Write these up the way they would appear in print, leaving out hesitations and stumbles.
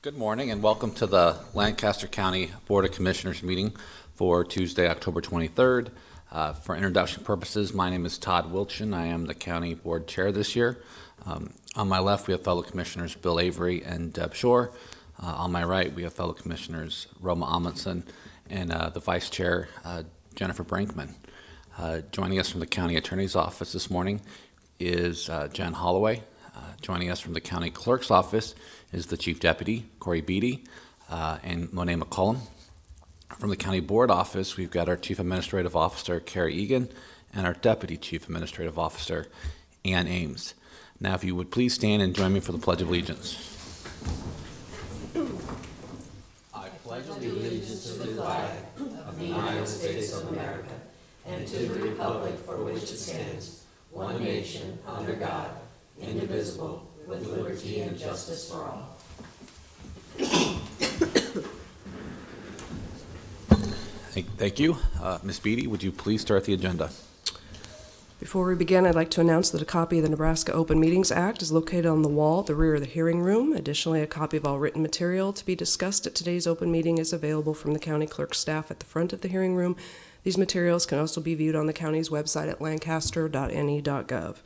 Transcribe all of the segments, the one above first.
Good morning and welcome to the Lancaster County Board of Commissioners meeting for Tuesday, October 23rd. For introduction purposes, my name is Todd Wilchin. I am the County Board Chair this year. On my left, we have fellow Commissioners Bill Avery and Deb Shore. On my right, we have fellow Commissioners Roma Amundsen and the Vice Chair, Jennifer Brinkman. Joining us from the County Attorney's Office this morning is Jen Holloway. Joining us from the County Clerk's Office is the Chief Deputy, Corey Beatty, and Monet McCollum. From the County Board Office, we've got our Chief Administrative Officer, Carrie Egan, and our Deputy Chief Administrative Officer, Ann Ames. Now, if you would please stand and join me for the Pledge of Allegiance. I pledge allegiance to the flag of the United States of America and to the republic for which it stands, one nation, under God, indivisible, with liberty and justice for all. Thank you. Ms. Beatty, would you please start the agenda? Before we begin, I'd like to announce that a copy of the Nebraska Open Meetings Act is located on the wall at the rear of the hearing room. Additionally, a copy of all written material to be discussed at today's open meeting is available from the county clerk's staff at the front of the hearing room. These materials can also be viewed on the county's website at lancaster.ne.gov.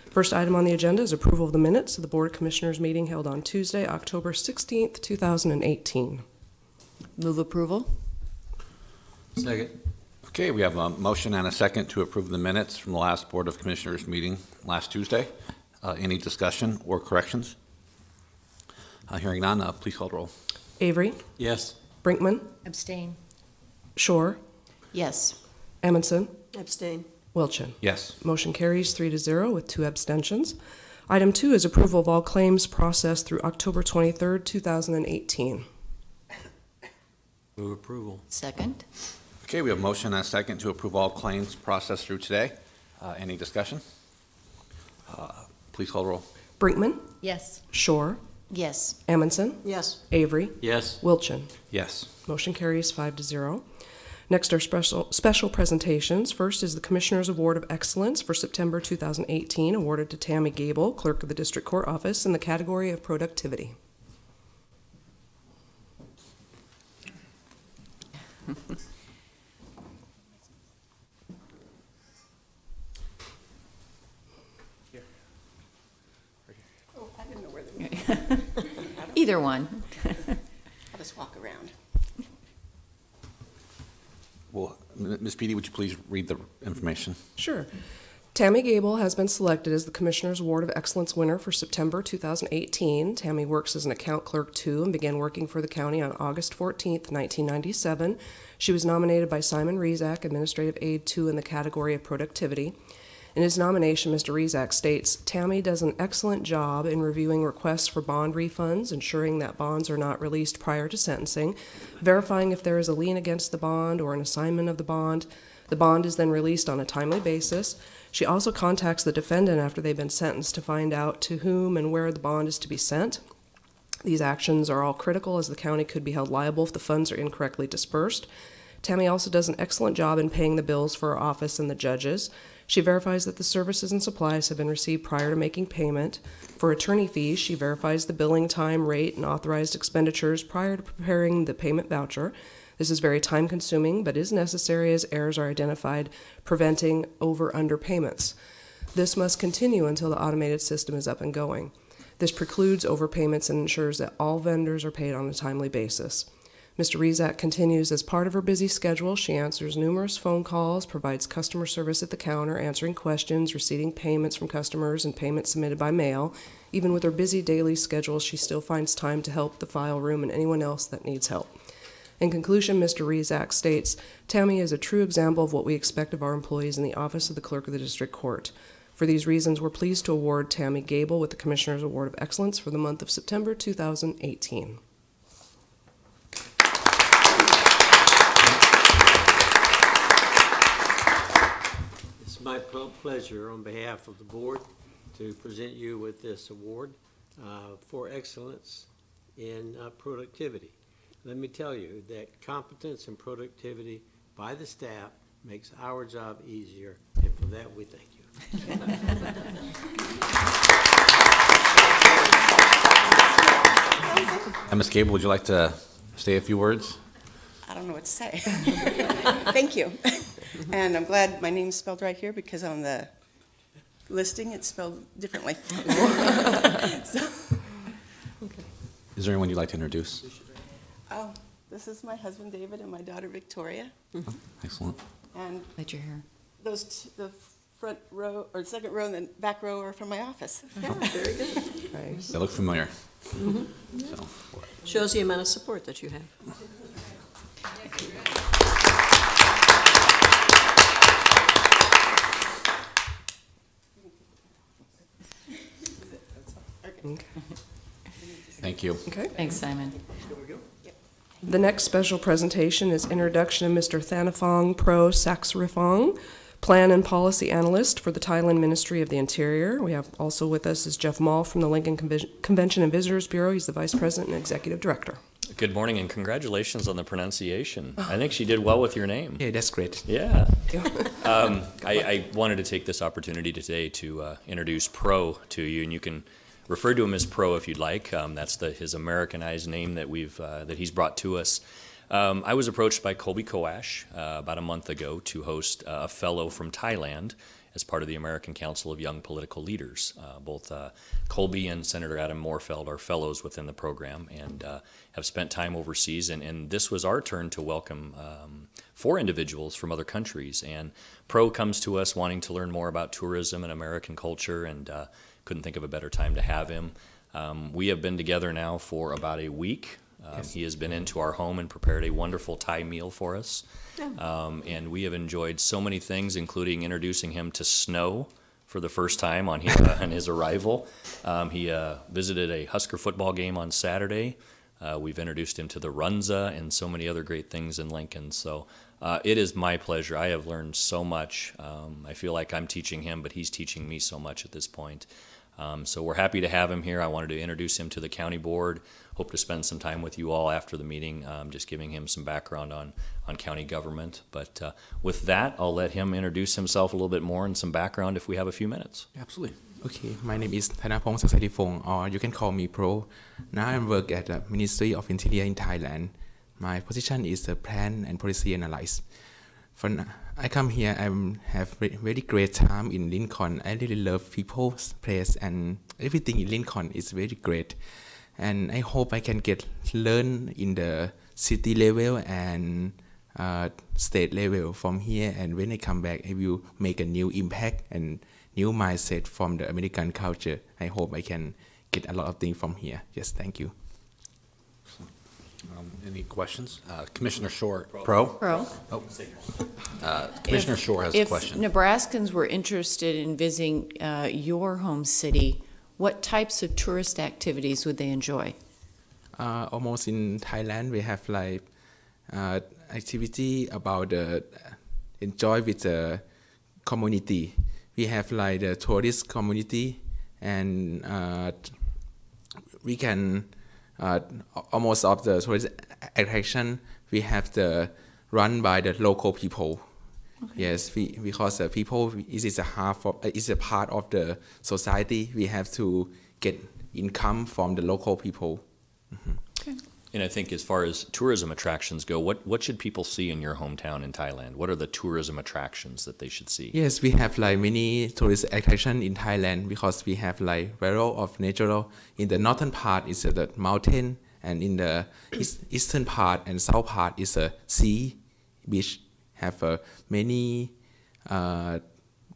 First item on the agenda is approval of the minutes of the Board of Commissioners meeting held on Tuesday, October 16th, 2018. Move approval. Second. Okay, we have a motion and a second to approve the minutes from the last Board of Commissioners meeting last Tuesday. Any discussion or corrections? Hearing none, please call the roll. Avery? Yes. Brinkman? Abstain. Shore? Yes. Amundsen? Abstain. Wilchin? Yes. Motion carries 3-0 with 2 abstentions. Item 2 is approval of all claims processed through October 23rd, 2018. Move approval. Second. Okay, we have a motion and a second to approve all claims processed through today. Any discussion? Please call the roll. Brinkman? Yes. Shore? Yes. Amundsen? Yes. Avery? Yes. Wilchin? Yes. Motion carries 5-0. Next are special presentations. First is the Commissioner's Award of Excellence for September 2018, awarded to Tammy Gable, Clerk of the District Court Office, in the category of Productivity. Oh, I didn't know where they were. Either one. I'll just walk around. Well, Ms. Beatty, would you please read the information? Sure. Tammy Gable has been selected as the Commissioner's Award of Excellence winner for September 2018. Tammy works as an account clerk 2 and began working for the county on August 14th, 1997. She was nominated by Simon Rezac, Administrative Aide 2, in the category of Productivity. In his nomination, Mr. Rezac states, Tammy does an excellent job in reviewing requests for bond refunds, ensuring that bonds are not released prior to sentencing, verifying if there is a lien against the bond or an assignment of the bond. The bond is then released on a timely basis. She also contacts the defendant after they've been sentenced to find out to whom and where the bond is to be sent. These actions are all critical, as the county could be held liable if the funds are incorrectly dispersed. Tammy also does an excellent job in paying the bills for her office and the judges. She verifies that the services and supplies have been received prior to making payment. For attorney fees, she verifies the billing time, rate, and authorized expenditures prior to preparing the payment voucher. This is very time-consuming, but is necessary as errors are identified, preventing over-under payments. This must continue until the automated system is up and going. This precludes overpayments and ensures that all vendors are paid on a timely basis. Mr. Rezac continues, as part of her busy schedule, she answers numerous phone calls, provides customer service at the counter, answering questions, receiving payments from customers, and payments submitted by mail. Even with her busy daily schedule, she still finds time to help the file room and anyone else that needs help. In conclusion, Mr. Rezac states, Tammy is a true example of what we expect of our employees in the Office of the Clerk of the District Court. For these reasons, we're pleased to award Tammy Gable with the Commissioner's Award of Excellence for the month of September 2018. It's my pleasure on behalf of the board to present you with this award for excellence in productivity. Let me tell you that competence and productivity by the staff makes our job easier, and for that we thank you. And Ms. Gable, would you like to say a few words? I don't know what to say. Thank you. And I'm glad my name's spelled right here because on the listing it's spelled differently. Is there anyone you'd like to introduce? Oh, this is my husband David and my daughter Victoria. Excellent. And Let your hair. the front row or second row and the back row are from my office. Yeah, very good. Nice. They look familiar. Mm-hmm. So, Shows the amount of support that you have. Okay. thank you. Okay. Thanks, Simon. The next special presentation is introduction of Mr. Thanafong Pro Saxrifong, Plan and Policy Analyst for the Thailand Ministry of the Interior. We have also with us is Jeff Mall from the Lincoln Convention and Visitors Bureau. He's the Vice President and Executive Director. Good morning and congratulations on the pronunciation. I think she did well with your name. Yeah, that's great. Yeah. I wanted to take this opportunity today to introduce Pro to you, and you can refer to him as Pro if you'd like. That's his Americanized name that he's brought to us. I was approached by Colby Koash about a month ago to host a fellow from Thailand as part of the American Council of Young Political Leaders. Both Colby and Senator Adam Moorfeld are fellows within the program and have spent time overseas. And this was our turn to welcome 4 individuals from other countries. And Pro comes to us wanting to learn more about tourism and American culture, and couldn't think of a better time to have him. We have been together now for about a week. Yes. He has been into our home and prepared a wonderful Thai meal for us. And we have enjoyed so many things, including introducing him to snow for the first time on his arrival. He visited a Husker football game on Saturday. We've introduced him to the Runza and so many other great things in Lincoln. So it is my pleasure. I have learned so much. I feel like I'm teaching him, but he's teaching me so much at this point. So we're happy to have him here. I wanted to introduce him to the county board. Hope to spend some time with you all after the meeting, just giving him some background on county government. But with that, I'll let him introduce himself a little bit more and some background if we have a few minutes. Absolutely. Okay, my name is Thanapong Saksarifong, or you can call me Pro. Now I work at the Ministry of Interior in Thailand. My position is the Plan and Policy Analyst. I come here, I have very great time in Lincoln. I really love people's place and everything in Lincoln is very great. And I hope I can learn in the city level and state level from here. And when I come back, I will make a new impact and new mindset from the American culture. I hope I can get a lot of things from here. Yes, thank you. Any questions? Commissioner Shore. Pro? Pro. Oh. Commissioner Shore has a question. If Nebraskans were interested in visiting your home city, what types of tourist activities would they enjoy? Almost in Thailand, we have like activity about the enjoy with the community. We have like the tourist community, and we can almost of the tourist attraction we have the run by the local people. Okay. Yes, because the people is a part of the society. We have to get income from the local people. Mm-hmm. Okay. And I think as far as tourism attractions go, what should people see in your hometown in Thailand? What are the tourism attractions that they should see? Yes, we have like many tourist attractions in Thailand because we have like variety of natural. In the northern part is the mountain, and in the eastern part and south part is a sea, beach. Have many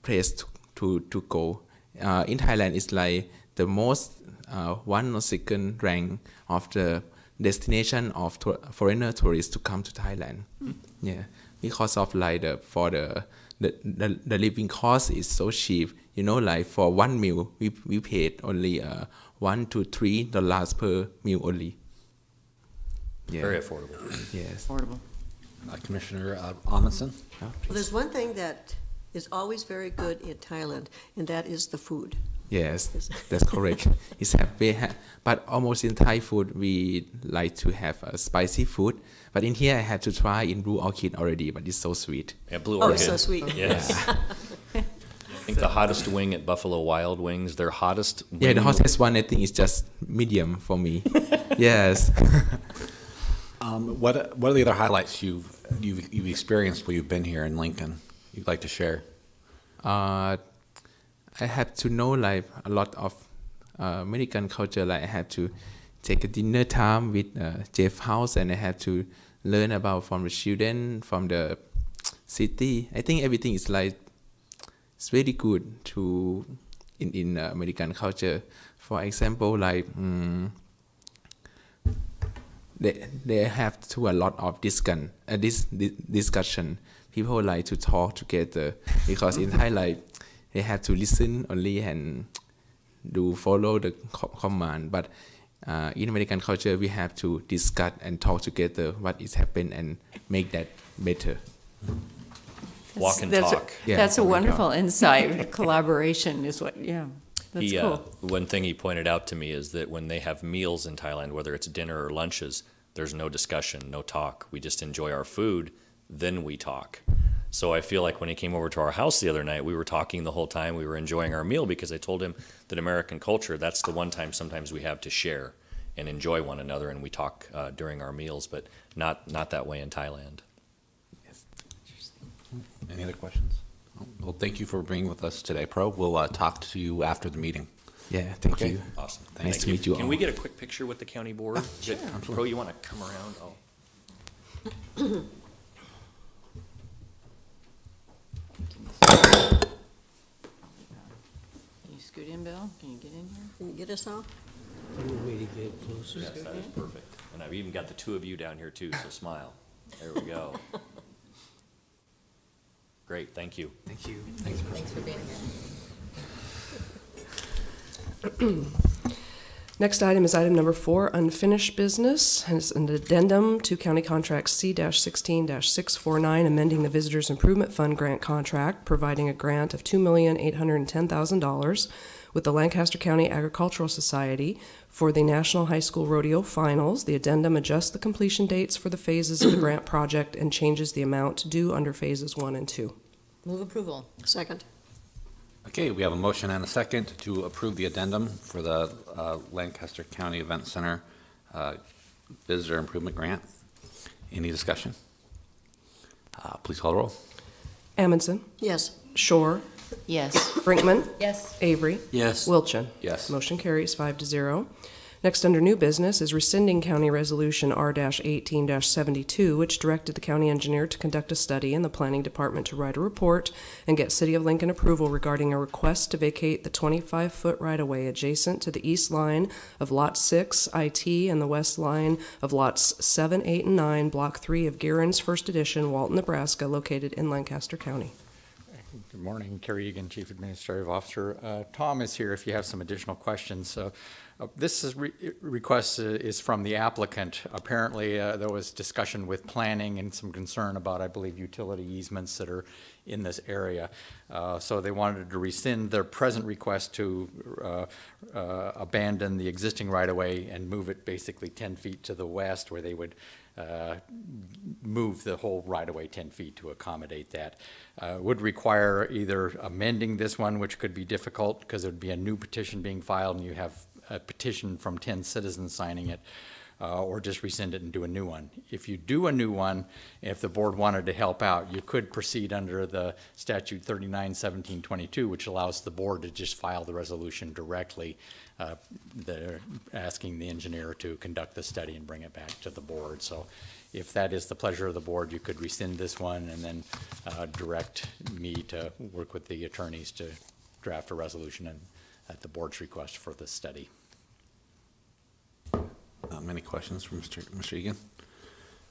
places to go. In Thailand, it's like the most one or second rank of the destination of foreigner tourists to come to Thailand. Yeah, because of like the living cost is so cheap. You know, like for one meal we paid only $1 to $3 per meal only. Yeah. Very affordable. Yes. Affordable. Commissioner Amundsen. Oh, Well, there's one thing that is always very good in Thailand, and that is the food. Yes, that's correct. But almost in Thai food, we like to have spicy food. But in here, I had to try in Blue Orchid already, but it's so sweet. Yeah, Blue Oh, Orchid. it's so sweet. Yes. I think the hottest wing at Buffalo Wild Wings, their hottest wing. Yeah, the hottest one I think is just medium for me. Yes. What are the other highlights you've experienced while you've been here in Lincoln you'd like to share? I have to know like a lot of American culture. Like I have to take a dinner time with Jeff House, and I have to learn about from the children from the city. I think everything is like it's very good to in American culture. For example, like they have to a lot of discussion. People like to talk together because in Thai like they have to listen only and do follow the command. But in American culture, we have to discuss and talk together what is happening and make that better. Walk and That's talk. Yeah, That's a walk and wonderful talk. insight. Collaboration is what, yeah, that's cool. One thing he pointed out to me is that when they have meals in Thailand, whether it's dinner or lunches, there's no discussion, no talk. We just enjoy our food, then we talk. So I feel like when he came over to our house the other night, we were talking the whole time. We were enjoying our meal because I told him that American culture, that's the one time sometimes we have to share and enjoy one another, and we talk during our meals, but not that way in Thailand. Any other questions? Well, thank you for being with us today, Pro. We'll talk to you after the meeting. Yeah, thank you. Awesome. Nice to meet you Can all. we get a quick picture with the county board? Sure. Pro, you want to come around? Can you scoot in, Bill? Can you get in here? Can you get us all? You want me to get closer? Yes, that is perfect. And I've even got the two of you down here too, so smile. There we go. Great, thank you. Thank you. Thanks for being here. Next item is item number 4, unfinished business. And it's an addendum to County Contract C-16-649, amending the Visitors Improvement Fund grant contract, providing a grant of $2,810,000 with the Lancaster County Agricultural Society for the National High School Rodeo Finals. The addendum adjusts the completion dates for the phases of the grant project and changes the amount due under phases 1 and 2. Move approval. Second. Okay, we have a motion and a second to approve the addendum for the Lancaster County Event Center Visitor Improvement Grant. Any discussion? Please call the roll. Amundson, Yes. Shore, Yes. Brinkman, Yes. Avery, Yes. Wilchin. Yes. Motion carries 5-0. Next, under new business, is rescinding County Resolution R-18-72, which directed the county engineer to conduct a study and the planning department to write a report and get City of Lincoln approval regarding a request to vacate the 25-foot right-of-way adjacent to the east line of Lot 6 IT and the west line of Lots 7, 8, and 9, Block 3 of Guerin's First Edition, Walton, Nebraska, located in Lancaster County. Good morning, Kerry Egan, Chief Administrative Officer. Tom is here if you have some additional questions. This request is from the applicant. Apparently, there was discussion with planning and some concern about, I believe, utility easements that are in this area. So they wanted to rescind their present request to abandon the existing right-of-way and move it basically 10 feet to the west, where they would move the whole right-of-way 10 feet to accommodate that. Would require either amending this one, which could be difficult because it would be a new petition being filed and you have a petition from 10 citizens signing it, or just rescind it and do a new one. If you do a new one, if the board wanted to help out, you could proceed under the statute 39-1722, which allows the board to just file the resolution directly. They're asking the engineer to conduct the study and bring it back to the board. So if that is the pleasure of the board, you could rescind this one and then direct me to work with the attorneys to draft a resolution and at the board's request for the study. Any questions from Mr. Egan?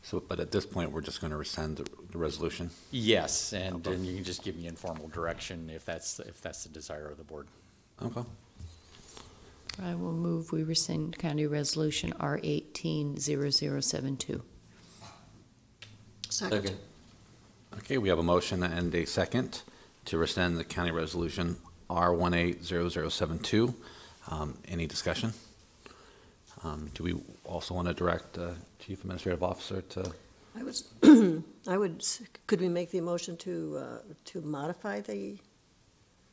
So, but at this point, we're just going to rescind the resolution? Yes, and then you can just give me informal direction if that's the desire of the board. Okay. I will move we rescind County Resolution R-18-0072. Second. Okay, we have a motion and a second to rescind the county resolution R-18-0072. Any discussion? Do we also want to direct Chief Administrative Officer to? Could we make the motion to modify the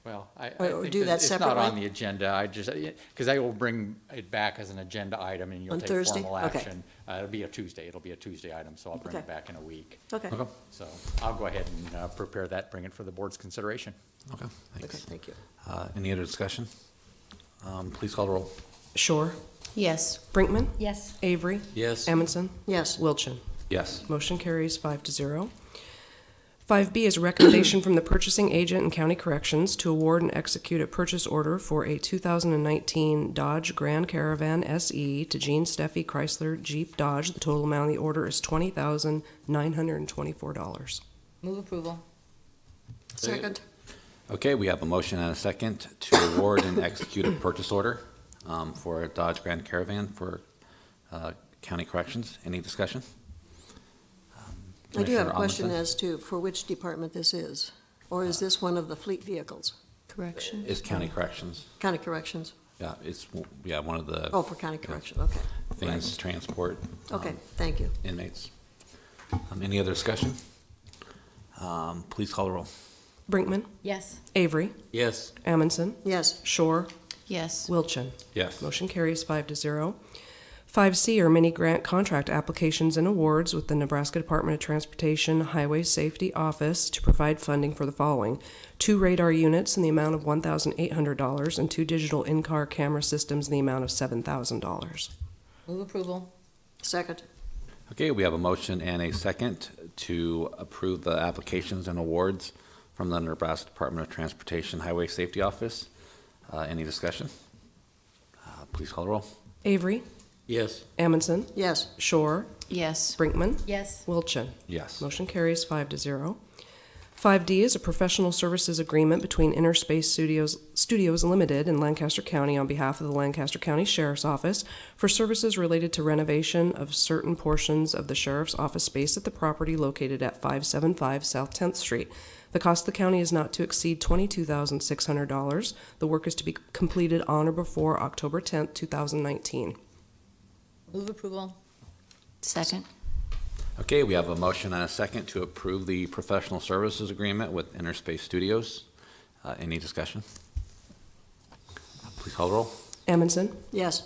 Well, I Or think do that it's not on separately? the agenda. I just, because I will bring it back as an agenda item and you'll On take Thursday? formal Okay. action. It'll be a Tuesday. It'll be a Tuesday item, so I'll bring it Okay. back in a week. Okay. Okay. So I'll go ahead and prepare that, bring it for the board's consideration. Okay, Okay, thanks. thank you. Any other discussion? Please call the roll. Shore, Yes. Brinkman, Yes. Avery, Yes. Amundson, Yes. Wilchin. Yes. Motion carries 5-0. 5B is a recommendation from the purchasing agent and county corrections to award and execute a purchase order for a 2019 Dodge Grand Caravan SE to Gene Steffi Chrysler Jeep Dodge. The total amount of the order is $20,924. Move approval. Second. Okay, we have a motion and a second to award and execute a purchase order for a Dodge Grand Caravan for county corrections. Any discussion? I do have a Commissioner question Amundson? as to for which department this is, or is this one of the fleet vehicles? Correction. It's county corrections. County corrections? Yeah, it's, yeah, one of the Oh, for county correction, okay. things to transport Okay, thank you. inmates. Any other discussion? Please call the roll. Brinkman, Yes. Avery, Yes. Amundson, Yes. Shore, Yes. Wilchin. Yes. Motion carries 5-0. 5C are mini grant contract applications and awards with the Nebraska Department of Transportation Highway Safety Office to provide funding for the following: 2 radar units in the amount of $1,800 and 2 digital in-car camera systems in the amount of $7,000. Move approval. Second. Okay, we have a motion and a second to approve the applications and awards from the Nebraska Department of Transportation Highway Safety Office. Any discussion? Please call the roll. Avery, Yes. Amundson, Yes. Shore, Yes. Brinkman, Yes. Wilchin. Yes. Motion carries 5-0. 5D is a professional services agreement between Interspace Studios Limited in Lancaster County on behalf of the Lancaster County Sheriff's Office for services related to renovation of certain portions of the Sheriff's Office space at the property located at 575 South 10th Street. The cost of the county is not to exceed $22,600. The work is to be completed on or before October 10th, 2019. Move approval. Second. Okay, we have a motion and a second to approve the professional services agreement with Interspace Studios. Any discussion? Please call the roll. Amundson, Yes.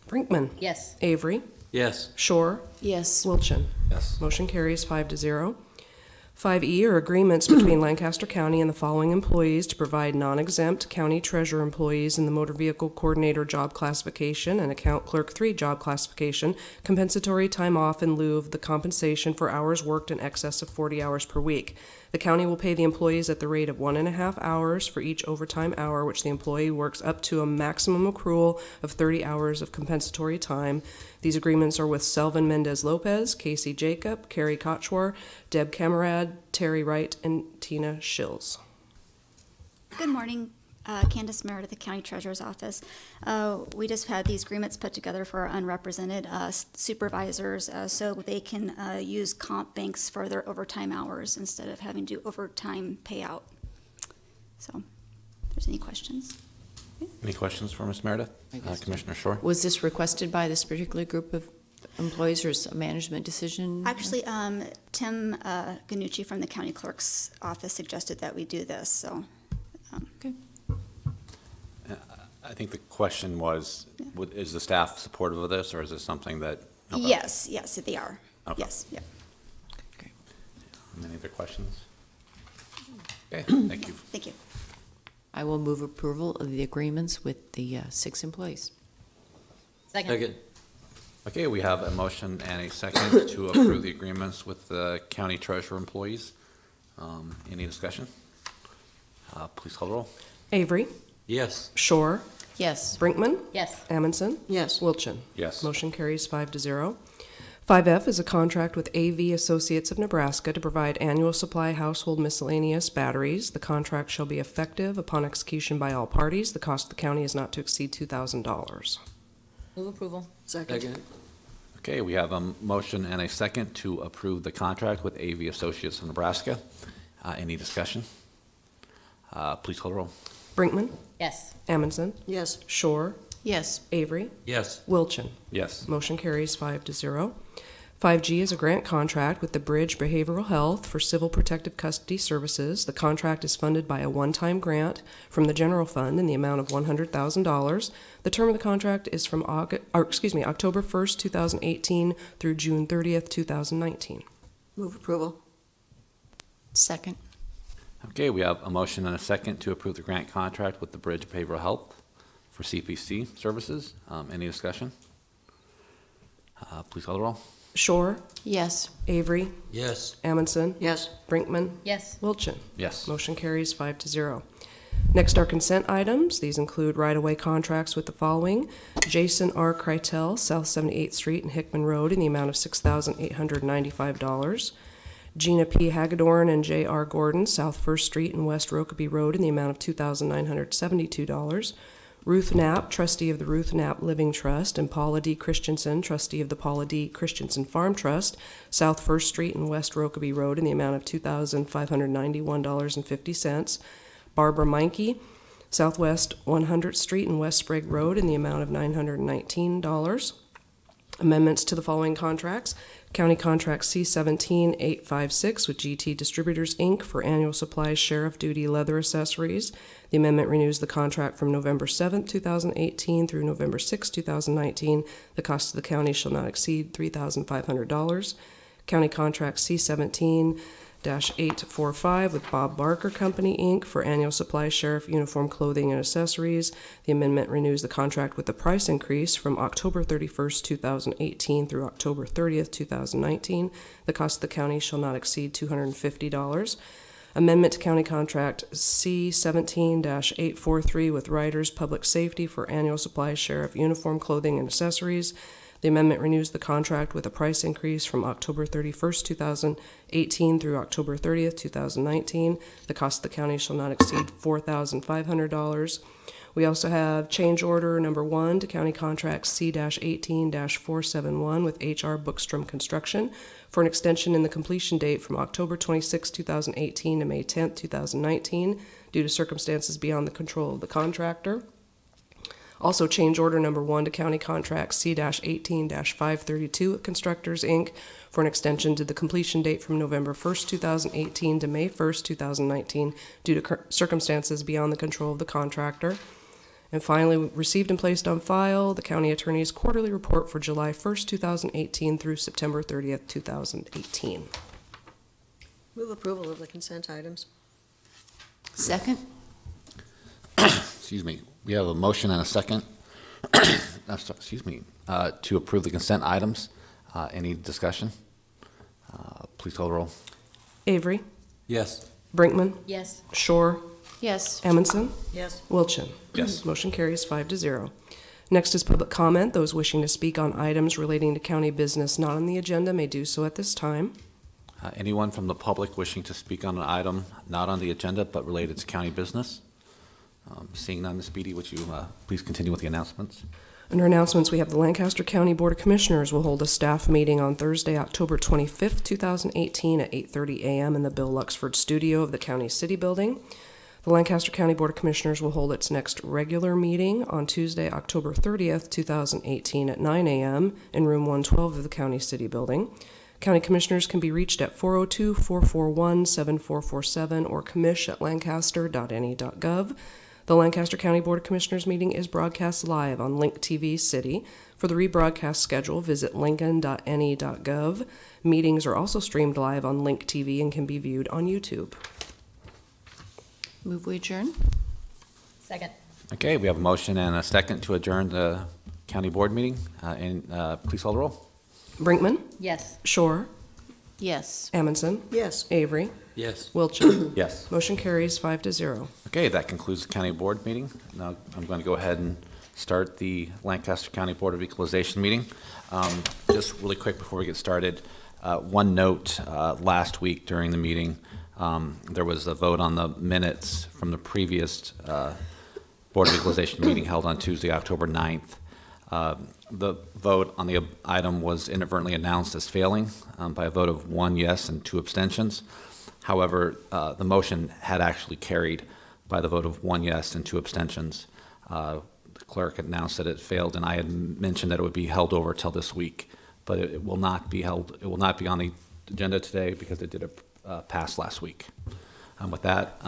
Brinkman, Yes. Avery, Yes. Shore, Yes. Wilchin. Yes. Motion carries 5-0. 5E are agreements between Lancaster County and the following employees to provide non-exempt county treasurer employees in the motor vehicle coordinator job classification and account clerk 3 job classification compensatory time off in lieu of the compensation for hours worked in excess of 40 hours per week. The county will pay the employees at the rate of 1.5 hours for each overtime hour which the employee works up to a maximum accrual of 30 hours of compensatory time. These agreements are with Selvin Mendez Lopez, Casey Jacob, Carrie Kochwar, Deb Camarad, Terry Wright, and Tina Shills. Good morning, Candace Merritt at the County Treasurer's Office. We just had these agreements put together for our unrepresented supervisors so they can use comp banks for their overtime hours instead of having to do overtime payout. So, if there's any questions. Any questions for Ms. Meredith? Commissioner Shore? Was this requested by this particular group of employees or is it a management decision? Actually, Tim Ganucci from the County Clerk's Office suggested that we do this, so. Okay. I think the question was, is the staff supportive of this, or is this something that? Okay. Yes, they are. Okay. Yes, yeah. Any other questions? Okay, thank you. Thank you. I will move approval of the agreements with the 6 employees. Second. Okay, we have a motion and a second to approve the agreements with the county treasurer employees. Any discussion? Please call the roll. Avery, Yes. Shore, Yes. Brinkman, Yes. Amundson, Yes. Wilchin. Yes. Motion carries 5-0. 5F is a contract with AV Associates of Nebraska to provide annual supply household miscellaneous batteries. The contract shall be effective upon execution by all parties. The cost of the county is not to exceed $2,000. Move approval. Second. Second. Okay, we have a motion and a second to approve the contract with AV Associates of Nebraska. Any discussion? Please call the roll. Brinkman, Yes. Amundson, Yes. Shore, Yes. Avery, Yes. Wilchin. Yes. Motion carries 5-0. 5G is a grant contract with the Bridge Behavioral Health for Civil Protective Custody Services. The contract is funded by a one-time grant from the general fund in the amount of $100,000. The term of the contract is from October 1st, 2018 through June 30th, 2019. Move approval. Second. Okay, we have a motion and a second to approve the grant contract with the Bridge Behavioral Health for CPC services. Any discussion? Please call the roll. Shore, Yes. Avery, Yes. Amundson, Yes. Brinkman, Yes. Wilchin. Yes. Motion carries 5-0. Next are consent items. These include right-of-way contracts with the following: Jason R. Krytel, South 78th Street and Hickman Road, in the amount of $6,895. Gina P. Hagedorn and J. R. Gordon, South 1st Street and West Rokeby Road, in the amount of $2,972. Ruth Knapp, trustee of the Ruth Knapp Living Trust, and Paula D. Christensen, trustee of the Paula D. Christensen Farm Trust, South 1st Street and West Rokeby Road, in the amount of $2,591.50. Barbara Meinke, Southwest 100th Street and West Sprague Road, in the amount of $919. Amendments to the following contracts: County Contract C-17-856 with GT Distributors, Inc. for annual supplies, sheriff duty, leather accessories. The amendment renews the contract from November 7, 2018 through November 6, 2019. The cost of the county shall not exceed $3,500. County Contract C-17-845 with Bob Barker Company, Inc. for annual supplies, sheriff uniform, clothing, and accessories. The amendment renews the contract with the price increase from October 31st, 2018 through October 30th, 2019. The cost of the county shall not exceed $250. Amendment to County Contract C-17-843 with Riders Public Safety for annual supplies, sheriff uniform, clothing, and accessories. The amendment renews the contract with a price increase from October 31st, 2018 through October 30th, 2019. The cost of the county shall not exceed $4,500. We also have change order number 1 to County Contract C-18-471 with H.R. Bookstrom Construction for an extension in the completion date from October 26, 2018 to May 10, 2019 due to circumstances beyond the control of the contractor. Also, change order number 1 to County Contract C-18-532 with Constructors, Inc. for an extension to the completion date from November 1st, 2018 to May 1st, 2019 due to circumstances beyond the control of the contractor. And finally, received and placed on file the County Attorney's Quarterly Report for July 1st, 2018 through September 30th, 2018. Move approval of the consent items. Second. Excuse me. We have a motion and a second to approve the consent items. Any discussion? Please call the roll. Avery, Yes. Brinkman, Yes. Shore, Yes. Amundson, Yes. Wilchin. Yes. Motion carries 5-0. Next is public comment. Those wishing to speak on items relating to county business not on the agenda may do so at this time. Anyone from the public wishing to speak on an item not on the agenda but related to county business? Seeing none, Ms. Beatty, would you please continue with the announcements? Under announcements, we have the Lancaster County Board of Commissioners will hold a staff meeting on Thursday, October 25th, 2018 at 8:30 a.m. in the Bill Luxford Studio of the County City Building. The Lancaster County Board of Commissioners will hold its next regular meeting on Tuesday, October 30th, 2018 at 9 a.m. in room 112 of the County City Building. County Commissioners can be reached at 402-441-7447 or commish@lancaster.ne.gov. The Lancaster County Board of Commissioners meeting is broadcast live on Link TV City. For the rebroadcast schedule, visit lincoln.ne.gov. Meetings are also streamed live on Link TV and can be viewed on YouTube. Move we adjourn. Second. Okay, we have a motion and a second to adjourn the county board meeting. Please call the roll. Brinkman, Yes. Shore, Yes. Amundson, Yes. Avery, Yes. Wilchin. Yes. Motion carries 5-0. Okay, that concludes the county board meeting. Now I'm going to go ahead and start the Lancaster County Board of Equalization meeting. Just really quick before we get started, one note, last week during the meeting, there was a vote on the minutes from the previous Board of Equalization meeting held on Tuesday, October 9th. The vote on the item was inadvertently announced as failing by a vote of 1 yes and 2 abstentions. However, the motion had actually carried by the vote of 1 yes and 2 abstentions. The clerk had announced that it failed, and I had mentioned that it would be held over till this week but it will not be held, it will not be on the agenda today because it did pass last week. With that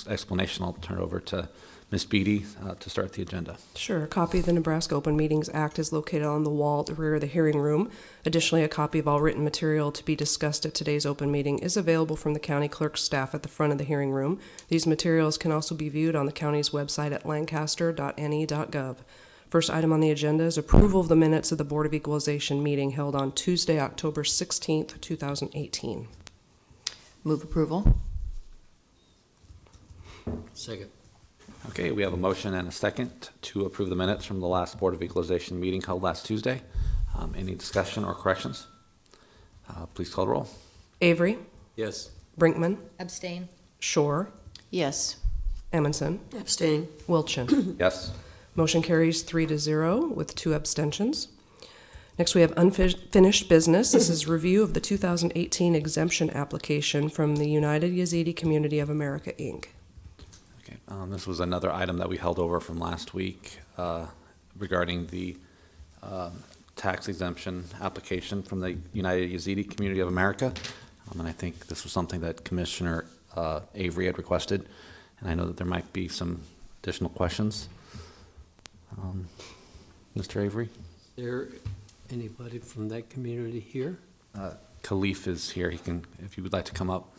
explanation, I'll turn it over to Ms. Beatty to start the agenda. Sure. A copy of the Nebraska Open Meetings Act is located on the wall at the rear of the hearing room. Additionally, a copy of all written material to be discussed at today's open meeting is available from the county clerk's staff at the front of the hearing room. These materials can also be viewed on the county's website at lancaster.ne.gov. First item on the agenda is approval of the minutes of the Board of Equalization meeting held on Tuesday, October 16th, 2018. Move approval. Second. Okay, we have a motion and a second to approve the minutes from the last Board of Equalization meeting held last Tuesday. Any discussion or corrections? Please call the roll. Avery, Yes. Brinkman, Abstain. Shore, Yes. Amundson, Abstain. Wilchin. Yes. Motion carries 3-0 with 2 abstentions. Next, we have unfinished business. This is review of the 2018 exemption application from the United Yazidi Community of America, Inc. Okay. This was another item that we held over from last week regarding the tax exemption application from the United Yazidi Community of America. And I think this was something that Commissioner Avery had requested, and I know that there might be some additional questions. Mr. Avery? Is there anybody from that community here? Khalif is here. He can, if you would like to come up.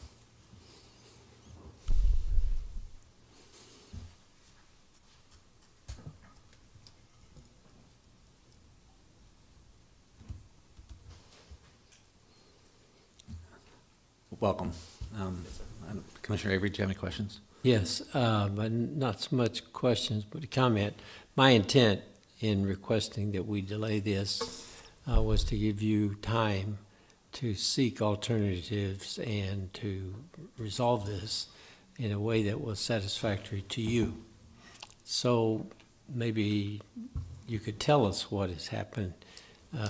Welcome. Commissioner Avery, do you have any questions? Yes, but not so much questions, but a comment. My intent in requesting that we delay this was to give you time to seek alternatives and to resolve this in a way that was satisfactory to you. So maybe you could tell us what has happened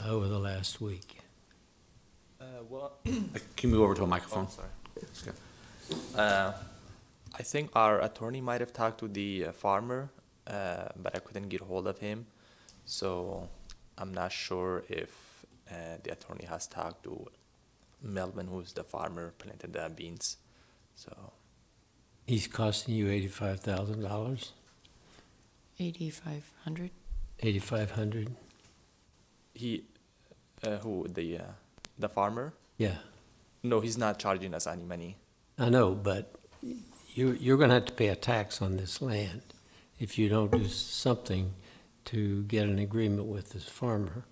over the last week. Can you move over to a microphone? Oh, sorry. That's good. I think our attorney might have talked to the farmer, but I couldn't get hold of him. So I'm not sure if the attorney has talked to Melvin, who's the farmer, planted the beans. So He's costing you $85,000? 8,500. 8,500? he, who, the farmer? Yeah, No, he's not charging us any money. I know, but you're going to have to pay a tax on this land if you don't do something to get an agreement with this farmer.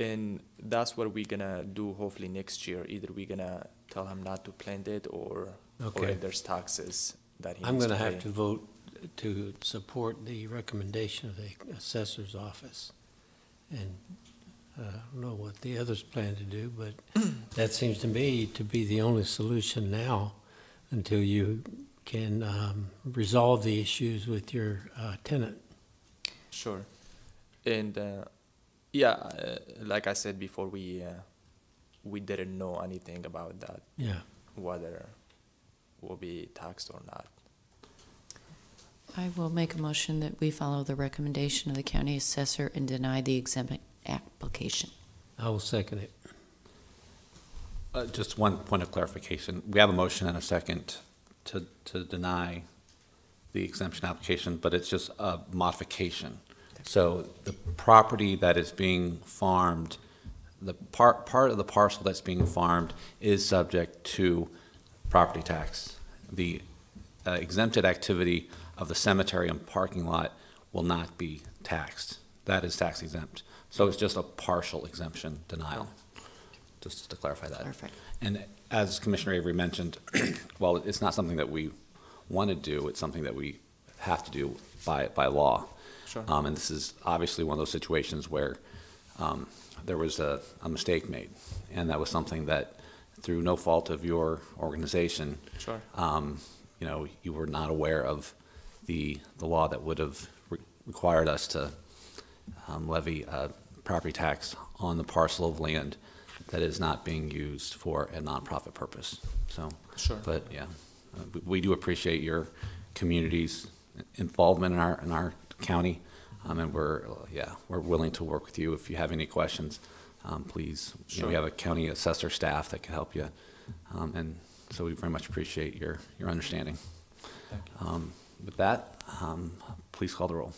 And that's what we're gonna do hopefully next year. Either we're gonna tell him not to plant it or Okay. if there's taxes that he I'm needs going to pay. have to vote to support the recommendation of the assessor's office. And I don't know what the others plan to do, but that seems to me to be the only solution now until you can resolve the issues with your tenant. Sure. And like I said before, we didn't know anything about that, Yeah. whether will be taxed or not. I will make a motion that we follow the recommendation of the county assessor and deny the exempt application. I will second it. Just one point of clarification. We have a motion and a second to deny the exemption application, but it's just a modification. So the property that is being farmed, the part of the parcel that's being farmed is subject to property tax. The exempted activity of the cemetery and parking lot will not be taxed. That is tax exempt. So it's just a partial exemption denial, just to clarify that. Perfect. And as Commissioner Avery mentioned, well, it's not something that we want to do, it's something that we have to do by law. Sure. And this is obviously one of those situations where there was a mistake made, and that was something that, through no fault of your organization, Sure. You were not aware of the law that would have required us to levy a property tax on the parcel of land that is not being used for a nonprofit purpose. So, Sure. But yeah, we do appreciate your community's involvement in our county, and we're willing to work with you if you have any questions. please. You know, we have a county assessor staff that can help you. And so we very much appreciate your understanding. Thank you. With that, please call the roll.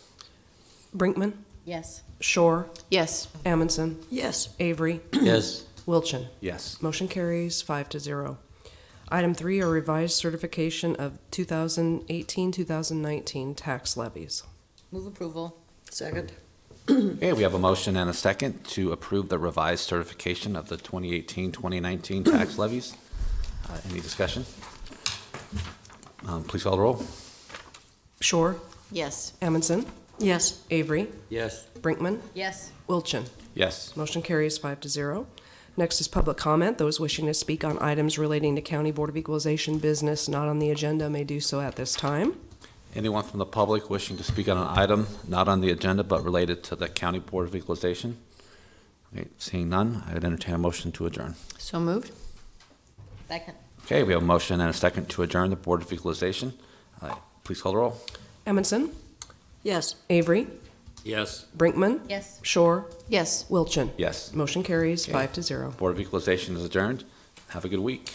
Brinkman, Yes. Shore, Yes. Amundson, Yes. Avery, Yes. Wilchin. Yes. Motion carries 5-0. Item 3 are revised certification of 2018-2019 tax levies. Move approval. Second. Okay, we have a motion and a second to approve the revised certification of the 2018-2019 tax levies. Any discussion? Please call the roll. Shore, Yes. Amundson, Yes. Avery, Yes. Brinkman, Yes. Wilchin. Yes. Motion carries 5-0. Next is public comment. Those wishing to speak on items relating to County Board of Equalization business not on the agenda may do so at this time. Anyone from the public wishing to speak on an item not on the agenda but related to the County Board of Equalization? Okay, seeing none, I would entertain a motion to adjourn. So moved? Second. Okay, we have a motion and a second to adjourn the Board of Equalization. Please call the roll. Amundson, Yes. Avery, Yes. Brinkman, Yes. Shore, Yes. Wilchin. Yes. Motion carries Okay. 5-0. Board of Equalization is adjourned. Have a good week.